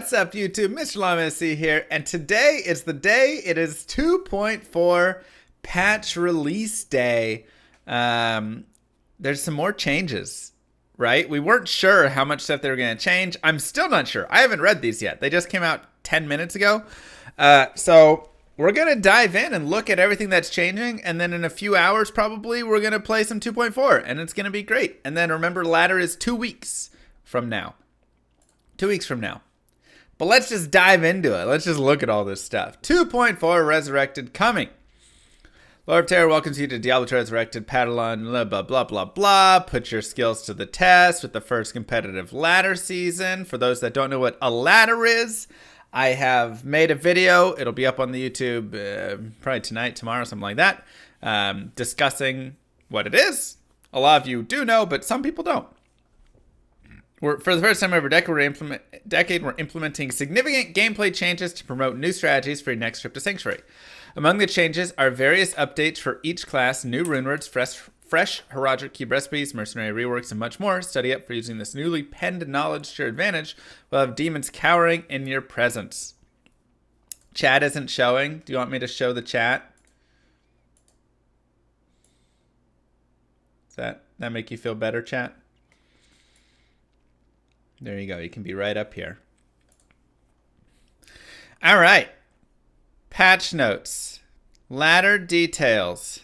What's up, YouTube? Mr. LawMSC here, and today is the day. It is 2.4 patch release day. There's some more changes, right? We weren't sure how much stuff they were going to change. I'm still not sure. I haven't read these yet. They just came out 10 minutes ago. So we're going to dive in and look at everything that's changing, and then in a few hours, probably, we're going to play some 2.4, and it's going to be great. And then remember, ladder is 2 weeks from now. 2 weeks from now. But let's just dive into it. Let's just look at all this stuff. 2.4 Resurrected coming. Lord of Terror welcomes you to Diablo 2 Resurrected, Padalon, blah, blah, blah, blah, blah. Put your skills to the test with the first competitive ladder season. For those that don't know what a ladder is, I have made a video. It'll be up on the YouTube probably tonight, tomorrow, something like that, discussing what it is. A lot of you do know, but some people don't. For the first time ever decade, we're implementing significant gameplay changes to promote new strategies for your next trip to Sanctuary. Among the changes are various updates for each class, new rune words, fresh heraldic cube recipes, mercenary reworks, and much more. Study up for using this newly penned knowledge to your advantage. We'll have demons cowering in your presence. Chat isn't showing. Do you want me to show the chat? Does that make you feel better, chat? There you go. You can be right up here. All right. Patch notes. Ladder details.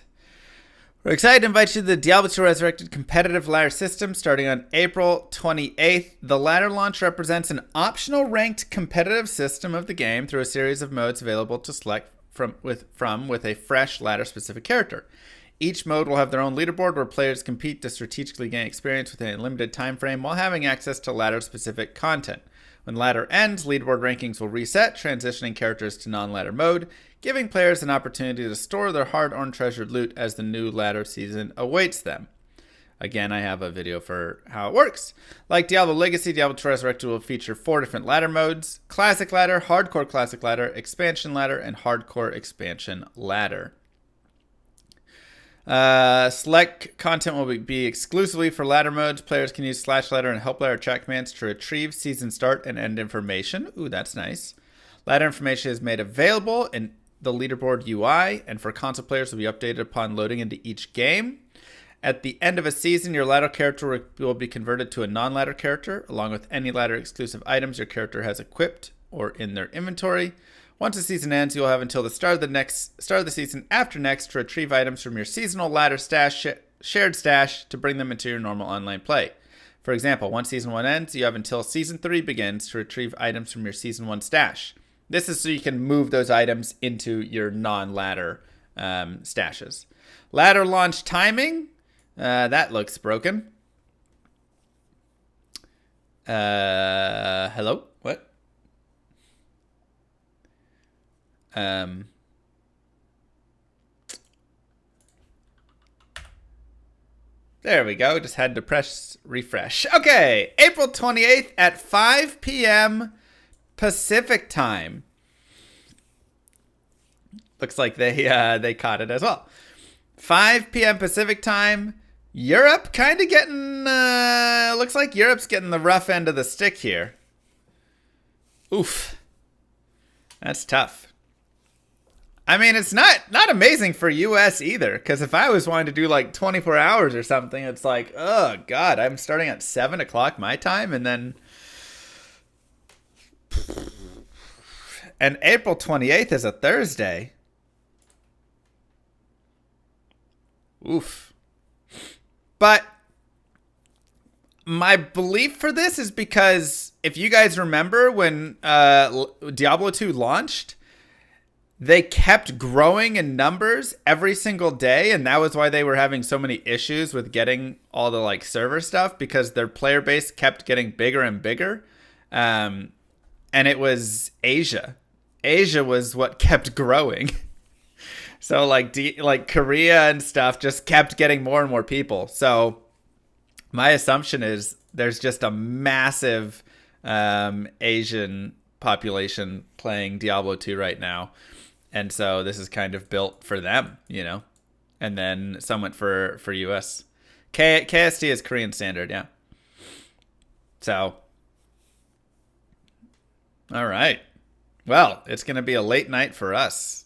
We're excited to invite you to the Diablo 2 Resurrected competitive ladder system starting on April 28th. The ladder launch represents an optional ranked competitive system of the game through a series of modes available to select from with a fresh ladder-specific character. Each mode will have their own leaderboard where players compete to strategically gain experience within a limited time frame while having access to ladder-specific content. When ladder ends, leaderboard rankings will reset, transitioning characters to non-ladder mode, giving players an opportunity to store their hard-earned treasured loot as the new ladder season awaits them. Again, I have a video for how it works. Like Diablo Legacy, Diablo 2 Resurrected will feature 4 different ladder modes: Classic Ladder, Hardcore Classic Ladder, Expansion Ladder, and Hardcore Expansion Ladder. Select content will be exclusively for ladder modes. Players can use /ladder and help ladder chat commands to retrieve season start and end information. Ooh, that's nice. Ladder information is made available in the leaderboard UI, and for console players will be updated upon loading into each game. At the end of a season, your ladder character will be converted to a non-ladder character, along with any ladder exclusive items your character has equipped or in their inventory. Once the season ends, you'll have until the start of the season after next to retrieve items from your seasonal ladder stash, shared stash, to bring them into your normal online play. For example, once Season 1 ends, you have until Season 3 begins to retrieve items from your Season 1 stash. This is so you can move those items into your non-ladder stashes. Ladder launch timing. That looks broken. Hello? What? There we go. Just had to press refresh. Okay, April 28th at 5 p.m. Pacific time. Looks like they caught it as well. 5 p.m. Pacific time. Europe kind of getting, looks like Europe's getting the rough end of the stick here. Oof. That's tough. I mean, it's not amazing for US either, because if I was wanting to do like 24 hours or something, it's like, oh God, I'm starting at 7 o'clock my time, and then... And April 28th is a Thursday. Oof. But my belief for this is because if you guys remember when Diablo 2 launched, they kept growing in numbers every single day, and that was why they were having so many issues with getting all the like server stuff, because their player base kept getting bigger and bigger. And it was Asia. Asia was what kept growing. So like Korea and stuff just kept getting more and more people. So my assumption is there's just a massive Asian population playing Diablo 2 right now. And so this is kind of built for them, you know. And then some went for US. KST is Korean Standard, yeah. So All right. Well, it's going to be a late night for us.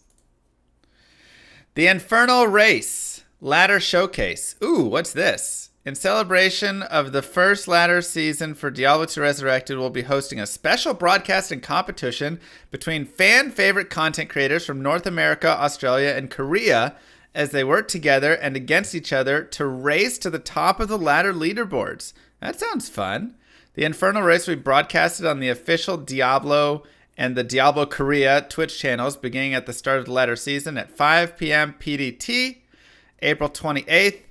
The Infernal Race Ladder Showcase. Ooh, what's this? In celebration of the first ladder season for Diablo 2 Resurrected, we'll be hosting a special broadcast and competition between fan favorite content creators from North America, Australia, and Korea as they work together and against each other to race to the top of the ladder leaderboards. That sounds fun. The Infernal Race will be broadcasted on the official Diablo and the Diablo Korea Twitch channels beginning at the start of the ladder season at 5 p.m. PDT, April 28th.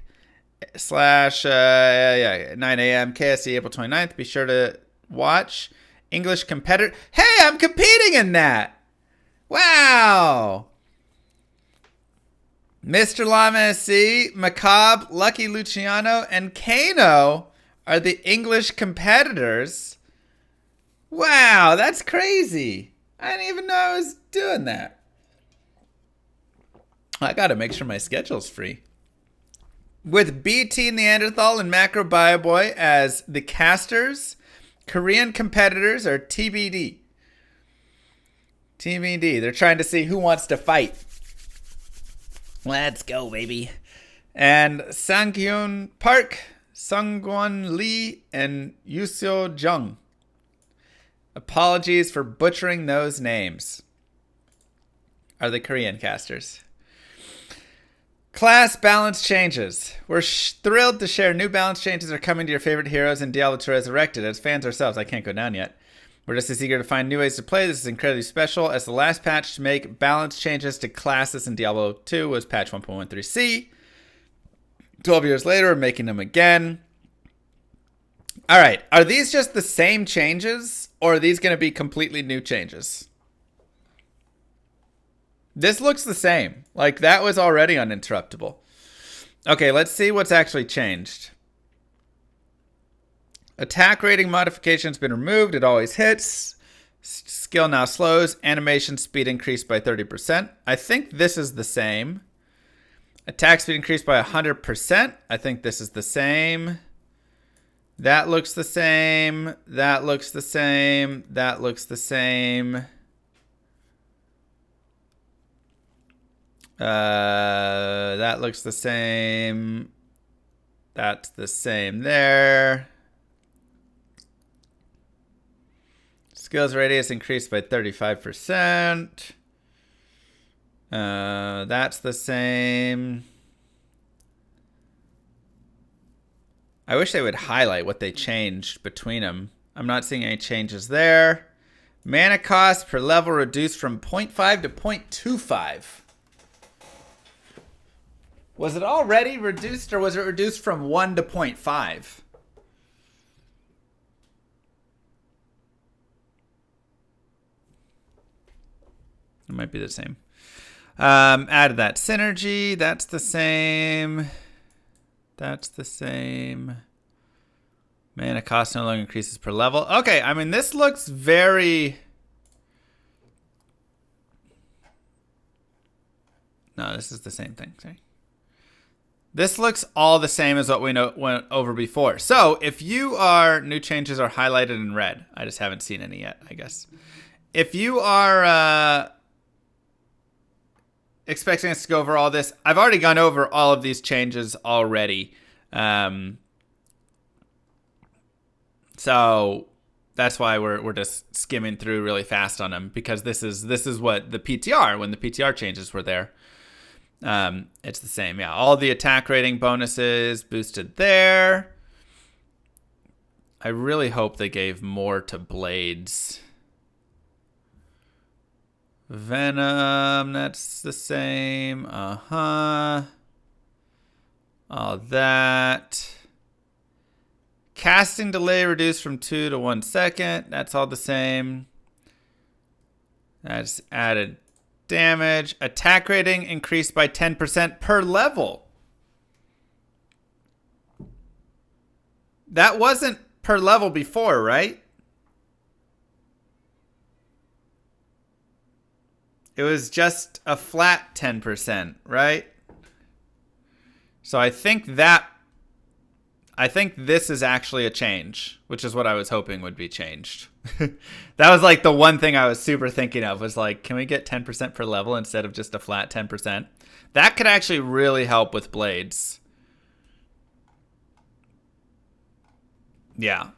/ 9 a.m. KST, April 29th. Be sure to watch. English competitor. Hey, I'm competing in that. Wow. Mr. Llama SC, Macabre, Lucky Luciano, and Kano are the English competitors. Wow, that's crazy. I didn't even know I was doing that. I got to make sure my schedule's free. With BT Neanderthal and Macro Bioboy as the casters, Korean competitors are TBD. TBD. They're trying to see who wants to fight. Let's go, baby. And Sanghyun Park, Sungwon Lee, and Yuseo Jung. Apologies for butchering those names. Are the Korean casters. Class balance changes. We're thrilled to share new balance changes are coming to your favorite heroes in Diablo 2 Resurrected. As fans ourselves, I can't go down yet. We're just as eager to find new ways to play. This is incredibly special as the last patch to make balance changes to classes in Diablo 2 was patch 1.13c. 12 years later, we're making them again. All right. Are these just the same changes or are these going to be completely new changes? This looks the same. Like, that was already uninterruptible. Okay, let's see what's actually changed. Attack rating modification has been removed. It always hits. Skill now slows. Animation speed increased by 30%. I think this is the same. Attack speed increased by 100%. I think this is the same. That looks the same. That looks the same. That looks the same. That looks the same. That's the same there. Skills radius increased by 35%. That's the same. I wish they would highlight what they changed between them. I'm not seeing any changes there. Mana cost per level reduced from 0.5 to 0.25. Was it already reduced or was it reduced from 1 to 0.5? It might be the same. Added that synergy. That's the same. That's the same. Mana cost no longer increases per level. Okay, I mean, this looks very... No, this is the same thing. Sorry. This looks all the same as what we went over before. So if you are... New changes are highlighted in red. I just haven't seen any yet, I guess. If you are... expecting us to go over all this. I've already gone over all of these changes already. So that's why we're just skimming through really fast on them, because this is what the PTR, when the PTR changes were there. It's the same. Yeah, all the attack rating bonuses boosted there. I really hope they gave more to Blades. Venom, that's the same. All that. Casting delay reduced from 2 to 1 second. That's all the same. That's added damage. Attack rating increased by 10% per level. That wasn't per level before, right? It was just a flat 10%, right? So I think that I think this is actually a change, which is what I was hoping would be changed. That was like the one thing I was super thinking of was like, can we get 10% per level instead of just a flat 10%? That could actually really help with blades. Yeah.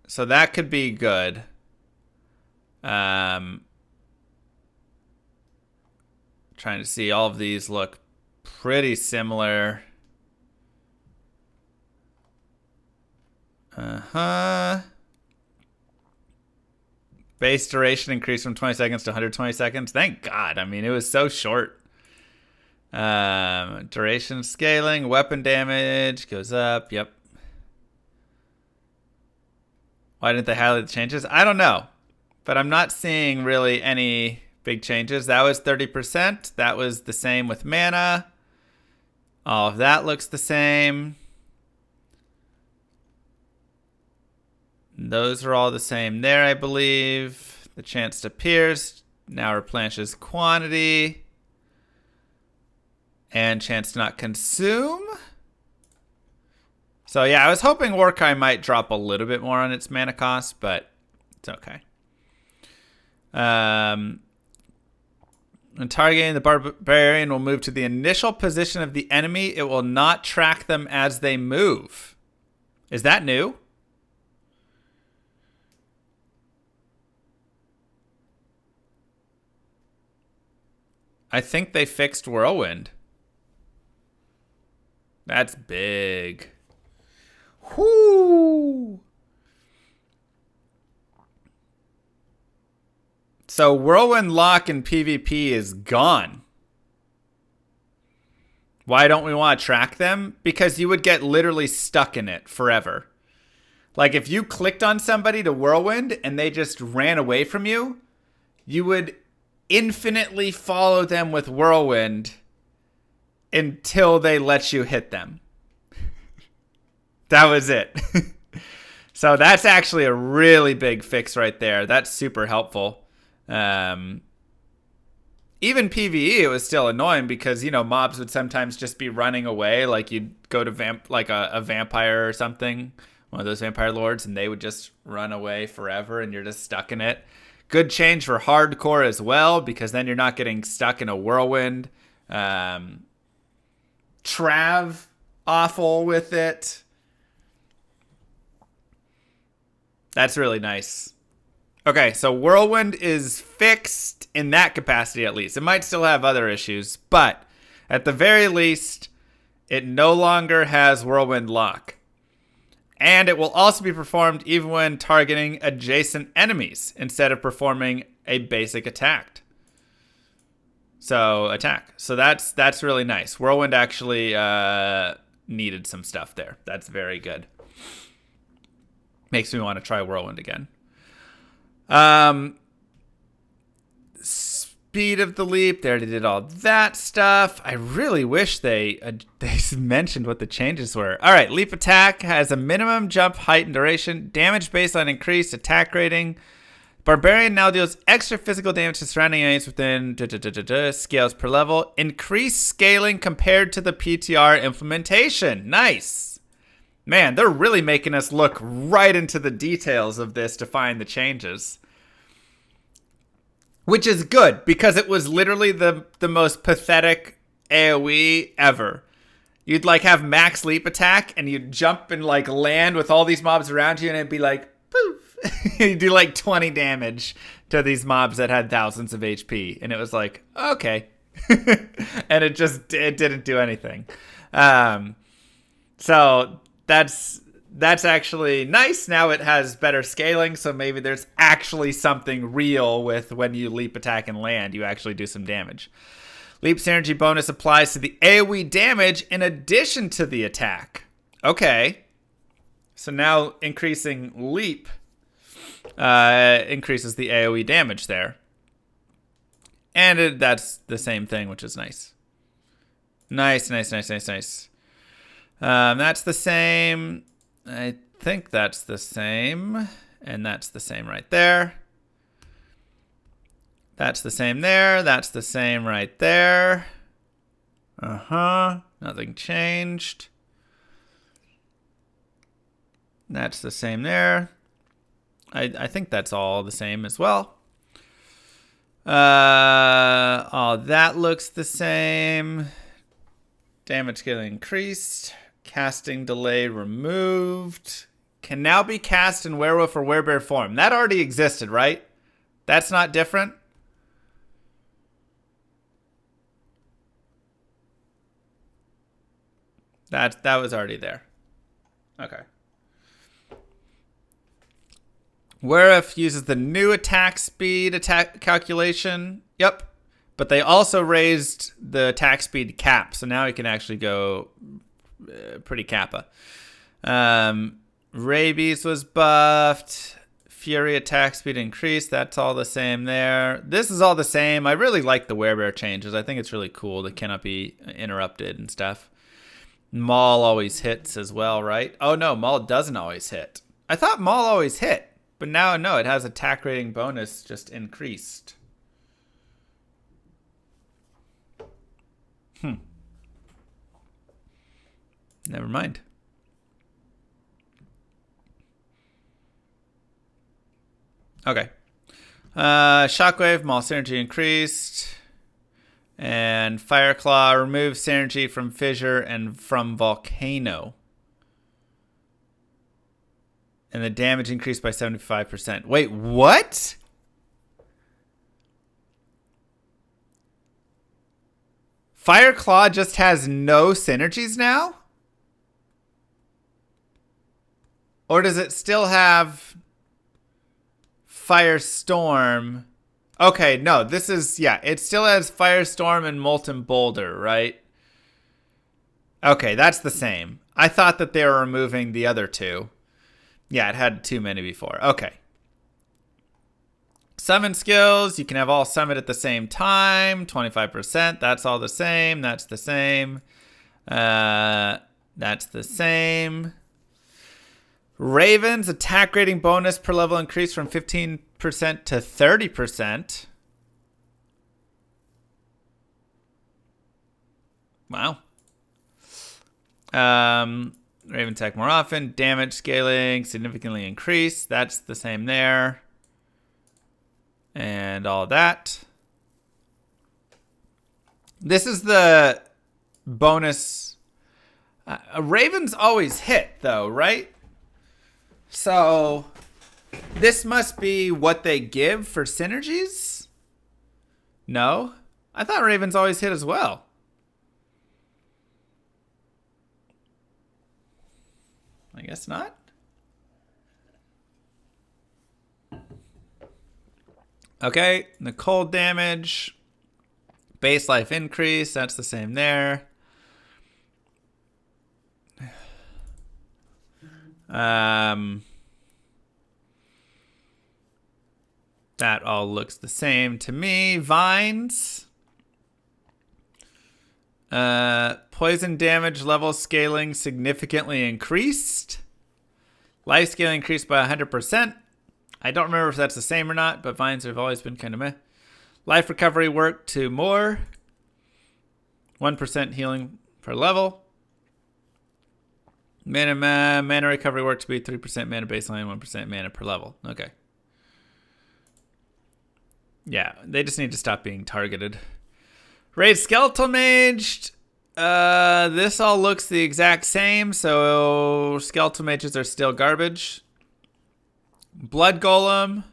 So that could be good. Trying to see, all of these look pretty similar. Base duration increased from 20 seconds to 120 seconds. Thank God. I mean, it was so short. Duration scaling, weapon damage goes up. Yep. Why didn't they highlight the changes? I don't know. But I'm not seeing really any big changes. That was 30%. That was the same with mana. All of that looks the same. Those are all the same there, I believe. The chance to pierce now replenishes quantity. And chance to not consume. So yeah, I was hoping Warcry might drop a little bit more on its mana cost, but it's okay. When targeting the barbarian will move to the initial position of the enemy. It will not track them as they move. Is that new? I think they fixed Whirlwind. That's big. Whoo! So Whirlwind Lock in PvP is gone. Why don't we want to track them? Because you would get literally stuck in it forever. Like if you clicked on somebody to Whirlwind and they just ran away from you, you would infinitely follow them with Whirlwind until they let you hit them. That was it. So that's actually a really big fix right there. That's super helpful. Even PvE, it was still annoying because, you know, mobs would sometimes just be running away. Like you'd go to a vampire or something, one of those vampire lords, and they would just run away forever and you're just stuck in it. Good change for hardcore as well, because then you're not getting stuck in a whirlwind. Trav, awful with it. That's really nice. Okay, so Whirlwind is fixed in that capacity at least. It might still have other issues, but at the very least, it no longer has Whirlwind Lock. And it will also be performed even when targeting adjacent enemies instead of performing a basic attack. So that's really nice. Whirlwind actually needed some stuff there. That's very good. Makes me want to try Whirlwind again. Speed of the leap. They already did all that stuff. I really wish they mentioned what the changes were. All right, leap attack has a minimum jump height and duration. Damage baseline increased. Attack rating. Barbarian now deals extra physical damage to surrounding enemies within scales per level. Increased scaling compared to the PTR implementation. Nice. Man, they're really making us look right into the details of this to find the changes. Which is good, because it was literally the most pathetic AoE ever. You'd like have max leap attack, and you'd jump and like land with all these mobs around you, and it'd be like, poof. You'd do like 20 damage to these mobs that had thousands of HP. And it was like, okay. And it didn't do anything. So that's actually nice. Now it has better scaling, so maybe there's actually something real with when you leap attack and land, you actually do some damage. Leap synergy bonus applies to the AoE damage in addition to the attack. Okay. So now increasing leap increases the AoE damage there. And that's the same thing, which is nice. Nice. That's the same. I think that's the same. And that's the same right there. That's the same there. That's the same right there. Nothing changed. That's the same there. I think that's all the same as well. All that looks the same. Damage scaling increased. Casting delay removed. Can now be cast in werewolf or werebear form. That already existed, right? That's not different. That was already there. Okay. Werewolf uses the new attack speed calculation. Yep. But they also raised the attack speed cap, so now he can actually go pretty kappa. Rabies was buffed. Fury attack speed increased. That's all the same there. This is all the same. I really like the werebear changes. I think it's really cool. They cannot be interrupted and stuff. Maul always hits as well, right? Oh no, Maul doesn't always hit. I thought Maul always hit, but now no, it has attack rating bonus just increased. Never mind. Okay. Shockwave, Maul synergy increased. And Fireclaw removes synergy from Fissure and from Volcano. And the damage increased by 75%. Wait, what? Fireclaw just has no synergies now? Or does it still have Firestorm? Okay, no, this is, yeah, it still has Firestorm and Molten Boulder, right? Okay, that's the same. I thought that they were removing the other two. Yeah, it had too many before. Okay. Summon skills, you can have all summon at the same time, 25%. That's all the same. That's the same. That's the same. Raven's attack rating bonus per level increased from 15% to 30%. Wow. Raven attack more often. Damage scaling significantly increased. That's the same there. And all that. This is the bonus. Ravens always hit, though, right? So this must be what they give for synergies? No? I thought Ravens always hit as well. I guess not. Okay, the cold damage. Base life increase, that's the same there. That all looks the same to me. Vines. Poison damage level scaling significantly increased. Life scaling increased by 100%. I don't remember if that's the same or not, but vines have always been kind of meh. Life recovery worked to more. 1% healing per level. Mana recovery worked to be 3% mana baseline, 1% mana per level. Okay. Yeah, they just need to stop being targeted. Raid Skeletal Mage. This all looks the exact same, so Skeletal Mages are still garbage. Blood Golem.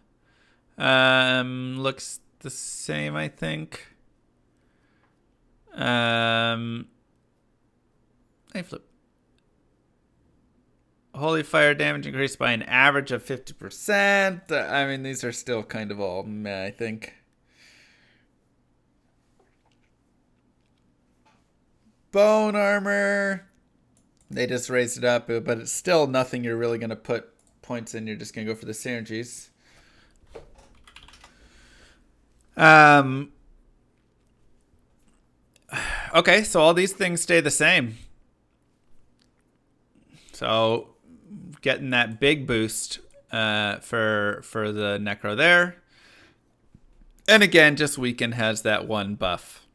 Looks the same, I think. Hey, flip. Holy Fire damage increased by an average of 50%. I mean, these are still kind of all meh, I think. Bone armor. They just raised it up, but it's still nothing you're really going to put points in. You're just going to go for the synergies. Okay, so all these things stay the same. So getting that big boost for the Necro there. And again, just Weaken has that one buff.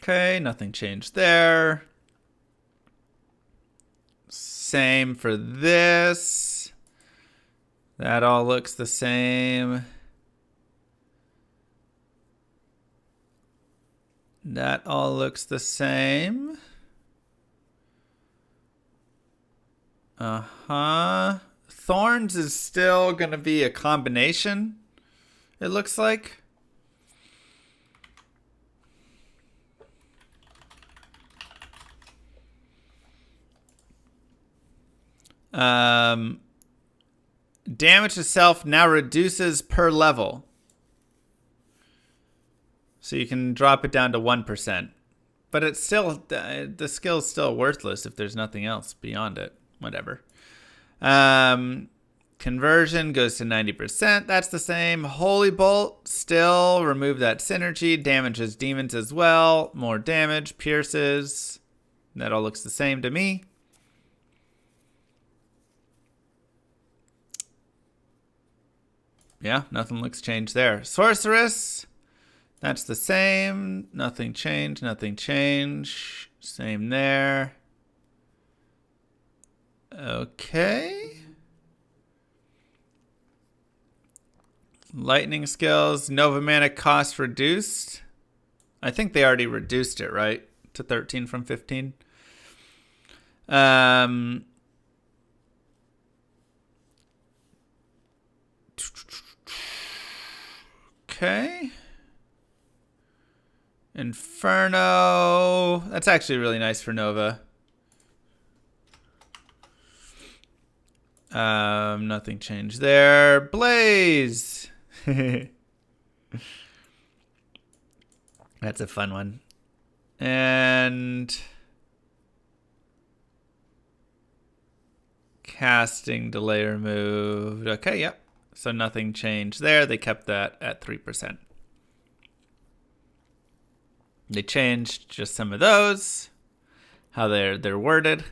Okay, nothing changed there. Same for this. That all looks the same. That all looks the same. Thorns is still going to be a combination, it looks like. Damage to self now reduces per level. So you can drop it down to 1%. But it's still, the skill's still worthless if there's nothing else beyond it. Whatever. Conversion goes to 90%. That's the same. Holy Bolt, still remove that synergy. Damages demons as well. More damage. Pierces. That all looks the same to me. Yeah, nothing looks changed there. Sorceress. That's the same. Nothing changed. Nothing changed. Same there. Okay. Lightning skills. Nova mana cost reduced. I think they already reduced it, right? To 13 from 15. Okay. Inferno. That's actually really nice for Nova. Nothing changed there. Blaze. That's a fun one. And casting delay removed. Okay, yep. So nothing changed there. They kept that at 3%. They changed just some of those. How they're worded.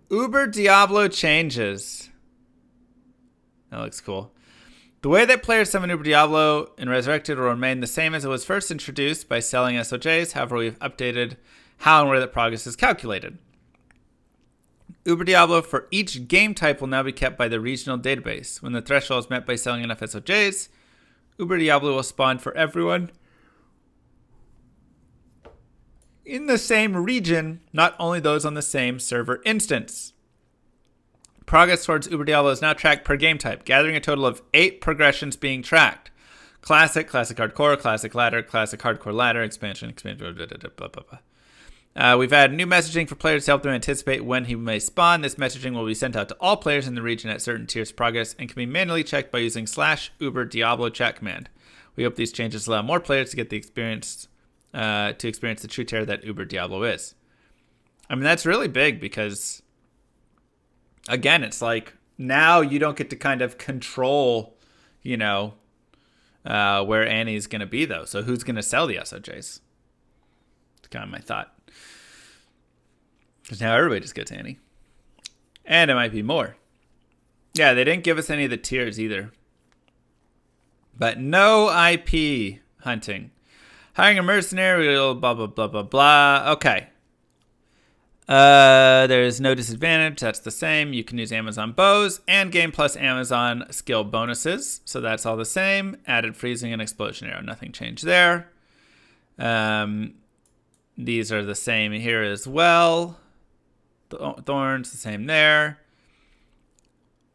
Uber Diablo changes. That looks cool. The way that players summon Uber Diablo in Resurrected will remain the same as it was first introduced by selling SOJs. However, we've updated how and where that progress is calculated. Uber Diablo for each game type will now be kept by the regional database. When the threshold is met by selling enough SOJs, Uber Diablo will spawn for everyone in the same region, not only those on the same server instance. Progress towards Uber Diablo is now tracked per game type, gathering a total of 8 progressions being tracked. Classic, Classic Hardcore, Classic Ladder, Classic Hardcore Ladder, Expansion, blah, blah, blah. We've added new messaging for players to help them anticipate when he may spawn. This messaging will be sent out to all players in the region at certain tiers of progress and can be manually checked by using /Uber Diablo chat command. We hope these changes allow more players to get the experience to experience the true terror that Uber Diablo is. I mean, that's really big because, again, it's like now you don't get to kind of control, where Annie's going to be, though. So who's going to sell the SOJs? It's kind of my thought. Because now everybody just gets Annie. And it might be more. Yeah, they didn't give us any of the tiers either. But no IP hunting. Hiring a mercenary, blah, blah, blah, blah, blah. Okay. There's no disadvantage. That's the same. You can use Amazon bows and Game Plus Amazon skill bonuses. So that's all the same. Added freezing and explosion arrow. Nothing changed there. These are the same here as well. Thorns, the same there.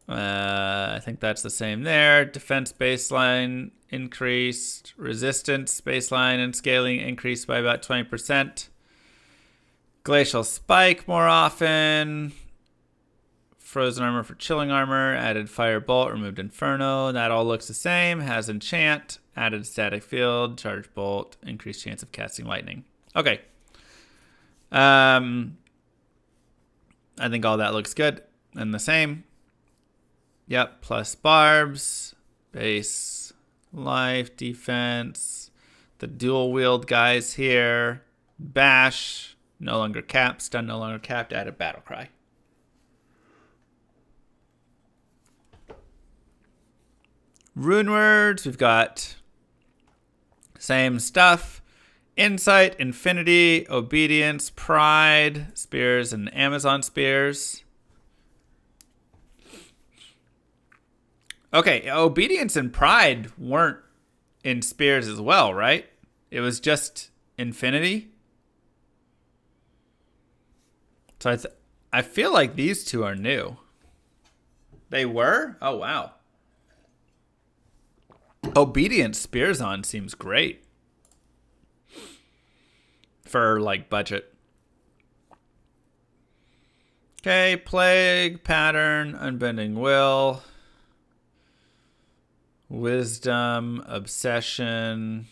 I think that's the same there. Defense baseline increased. Resistance baseline and scaling increased by about 20%. Glacial spike more often. Frozen armor for chilling armor. Added fire bolt. Removed inferno. That all looks the same. Has enchant. Added static field. Charge bolt. Increased chance of casting lightning. Okay. I think all that looks good and the same. Yep, plus barbs, base, life, defense, the dual wield guys here, bash, no longer capped, stun no longer capped, added battle cry. Rune words, we've got same stuff. Insight, Infinity, Obedience, Pride, Spears, and Amazon Spears. Okay, Obedience and Pride weren't in Spears as well, right? It was just Infinity. So I feel like these two are new. They were? Oh, wow. Obedience Spears on seems great. For, like, budget. Okay, Plague, Pattern, Unbending Will. Wisdom, Obsession.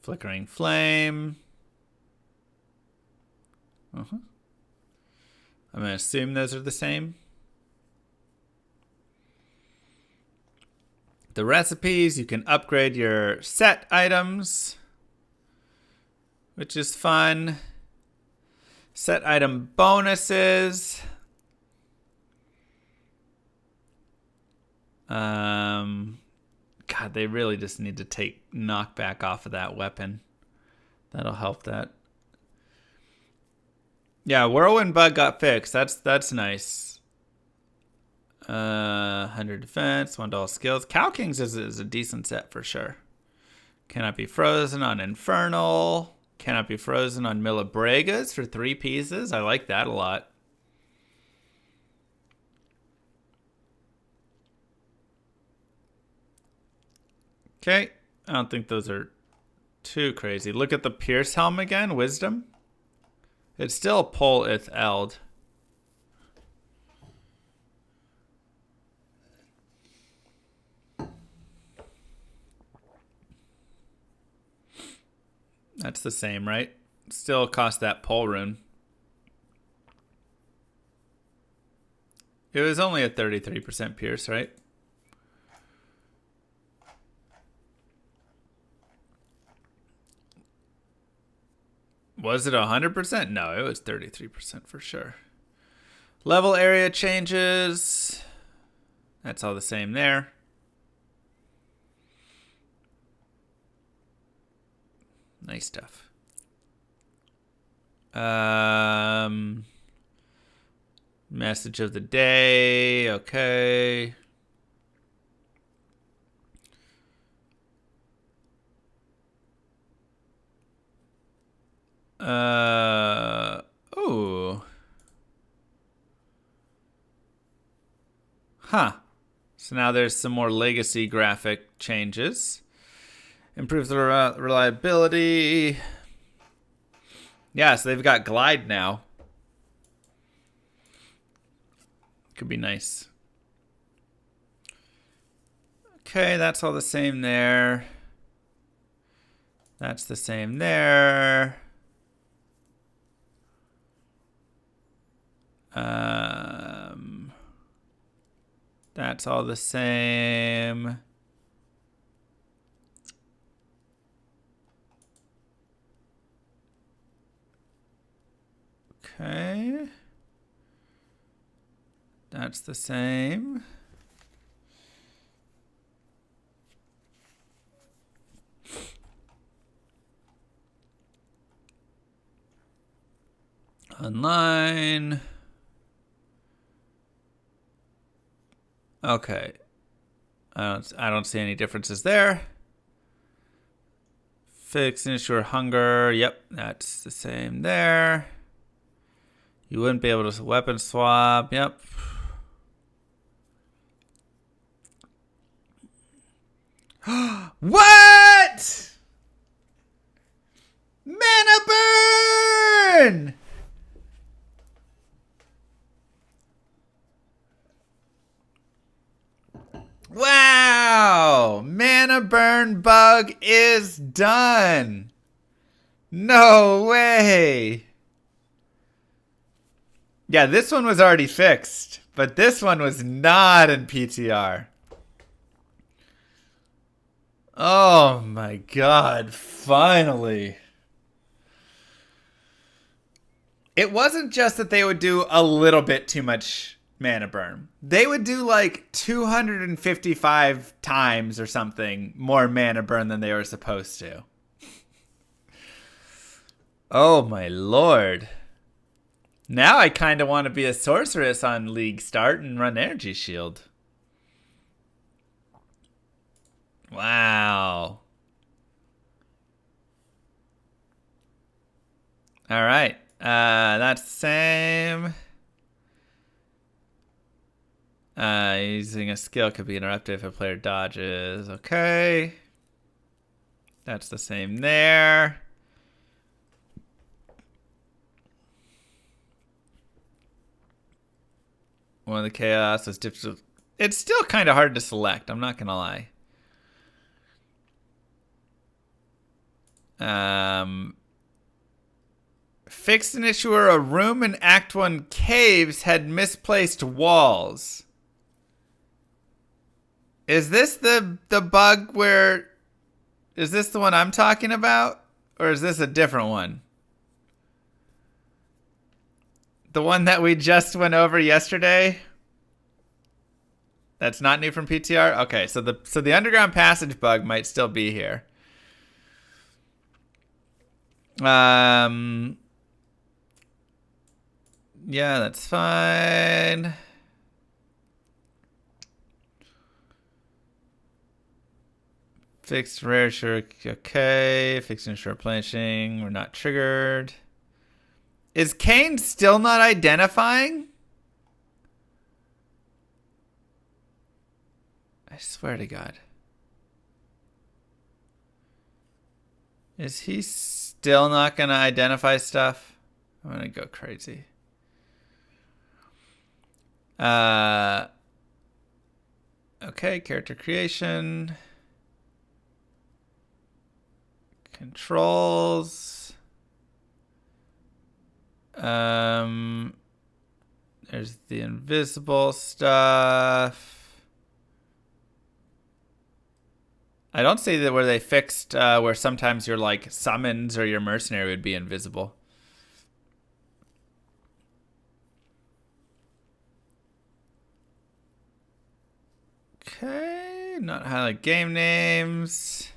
Flickering Flame. I'm going to assume those are the same. The recipes, you can upgrade your set items, which is fun. Set item bonuses. God, they really just need to take knockback off of that weapon. That'll help that. Yeah, Whirlwind Bug got fixed. That's nice. 100 defense, $1 skills. Cow Kings is a decent set for sure. Cannot be frozen on Infernal. Cannot be frozen on Millibregas for 3 pieces. I like that a lot. Okay. I don't think those are too crazy. Look at the Pierce Helm again. Wisdom. It's still Pol Ith Eld. That's the same, right? Still cost that Pol rune. It was only a 33% Pierce, right? Was it 100%? No, it was 33% for sure. Level area changes. That's all the same there. Nice stuff. Message of the day. Okay. Oh. Huh. So now there's some more legacy graphic changes. Improves the reliability. Yeah, so they've got glide now. Could be nice. Okay, that's all the same there. That's the same there. That's all the same. Okay. That's the same. Online. Okay. I don't see any differences there. Fix and ensure hunger. Yep, that's the same there. You wouldn't be able to weapon swap. Yep. What? Mana burn! Wow! Mana burn bug is done. No way. Yeah, this one was already fixed, but this one was not in PTR. Oh my god, finally. It wasn't just that they would do a little bit too much mana burn. They would do like 255 times or something more mana burn than they were supposed to. Oh my lord. Now I kind of want to be a sorceress on League Start and run Energy Shield. Wow. All right. That's the same. Using a skill could be interrupted if a player dodges. Okay. That's the same there. One of the chaos is difficult. It's still kind of hard to select. I'm not going to lie. Fixed an issue where a room in Act 1 caves had misplaced walls. Is this the bug where... Is this the one I'm talking about? Or is this a different one? The one that we just went over yesterday? That's not new from PTR? Okay, so the underground passage bug might still be here. Yeah, that's fine. Fixed rare sure, okay. Fixed and short planching, we're not triggered. Is Kane still not identifying? I swear to God. Is he still not going to identify stuff? I'm going to go crazy. Okay, character creation. Controls. There's the invisible stuff. I don't see that where they fixed where sometimes your like summons or your mercenary would be invisible. Okay, not highlight game names.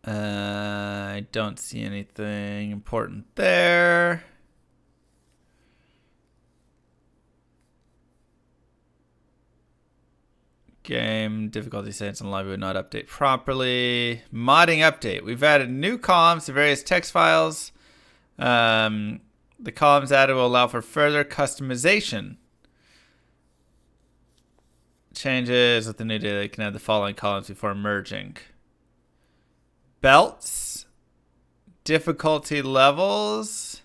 I don't see anything important there. Game difficulty settings in lobby would not update properly. Modding update. We've added new columns to various text files. The columns added will allow for further customization. Changes with the new data. You can add the following columns before merging. Belts. Difficulty levels.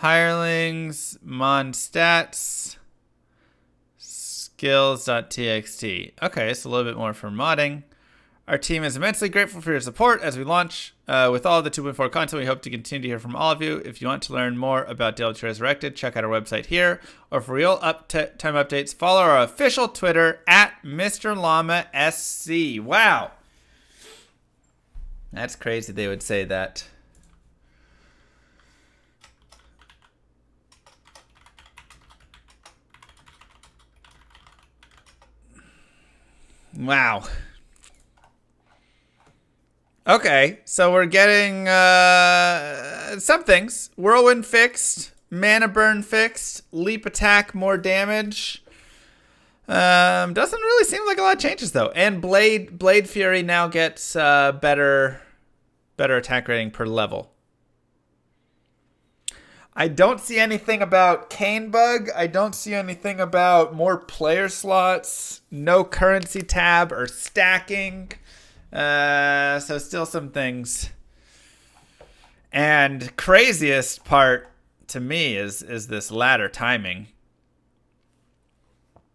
Hirelings. Mon stats. Skills.txt. Okay, so a little bit more for modding. Our team is immensely grateful for your support as we launch. With all the 2.4 content, we hope to continue to hear from all of you. If you want to learn more about Diablo 2 Resurrected, check out our website here. Or for real time updates, follow our official Twitter at Mr. Llama SC. Wow. That's crazy they would say that. Wow. Okay, so we're getting some things. Whirlwind fixed, mana burn fixed, leap attack more damage. Doesn't really seem like a lot of changes though. And Blade Fury now gets better attack rating per level. I don't see anything about Cane Bug. I don't see anything about more player slots, no currency tab or stacking. So still some things. And craziest part to me is this ladder timing.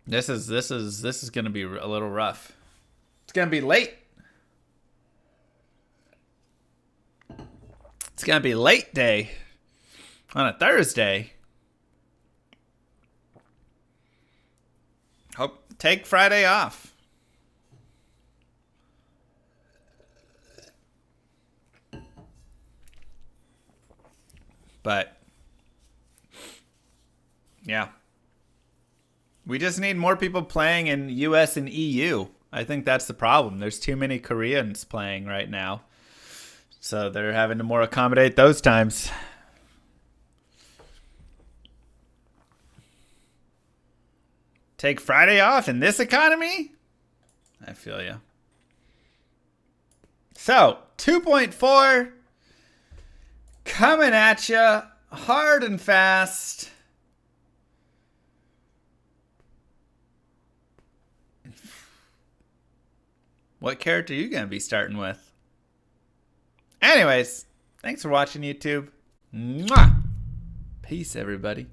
This is going to be a little rough. It's going to be late. It's going to be late day. On a Thursday. Hope take Friday off. But Yeah. We just need more people playing in US and EU. I think that's the problem. There's too many Koreans playing right now. So they're having to more accommodate those times. Take Friday off in this economy? I feel you. So, 2.4 coming at you hard and fast. What character are you going to be starting with? Anyways, thanks for watching, YouTube. Mwah! Peace, everybody.